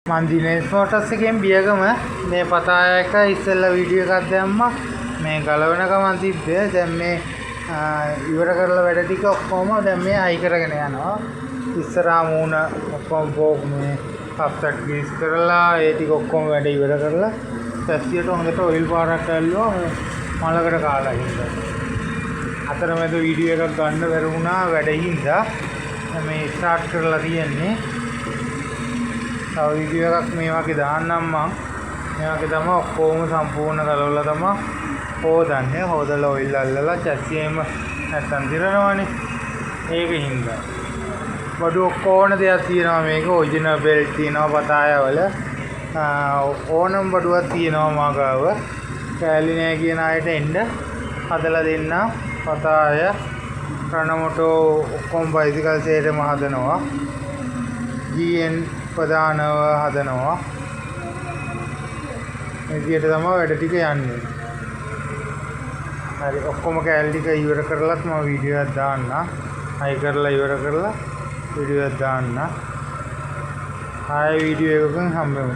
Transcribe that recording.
මන් දිනේෂ් මොටර්ස් එකෙන් බියගම මේ පතායක ඉස්සෙල්ලා වීඩියෝ එකක් දැම්මා මේ ගලවන ගමන් තිබ්බේ දැන් මේ ඉවර කරලා වැඩ ටික ඔක්කොම දැන් මේ අයි කරගෙන යනවා ඉස්සරහා මූණ ඔක්කොම බෝක් මේ කප්සට් ග්‍රීස් කරලා ඒ ටික ඔක්කොම වැඩ ඉවර කරලා සැස්සියට හොඳට ඔයිල් පාරක් ඇල්ලුවා මලකට කාලා හින්දා අතරමැද වීඩියෝ එකක් ගන්න බැරි වුණා වැඩ හින්දා මේ ස්ටාර්ට් කරලා තියෙන්නේ තව වීඩියෝ එකක් මේ වගේ දාන්නම් මම මේ වගේ තමයි ඔක්කොම සම්පූර්ණ කරවලා තමයි හොදන්නේ හොදලා ඔයිල් අල්ලලා චැස්සියෙම නැත්තම් දිරනවනේ ඒකින්ද බඩු ඔක්කොම දෙයක් තියෙනවා මේක ඔරිජිනල් බෙල්ට් තියෙනවා පතායවල ඕනම බඩුවක් තියෙනවා මාගාව කැලි නෑ කියන අයට එන්න හදලා දෙන්න පතාය රණමොටෝ ඔක්කොම බයිසිකල් සේරම හදනවා GN ප්‍රධානව හදනවා මේ විදියට තමයි වැඩ ටික යන්නේ. හරි ඔක්කොම කැලේ ටික ඉවර කරලත් මම වීඩියෝ එකක් දාන්න. අයි කරලා ඉවර කරලා වීඩියෝ එකක් දාන්න. ආයෙ වීඩියෝ එකකින් හම්බෙමු.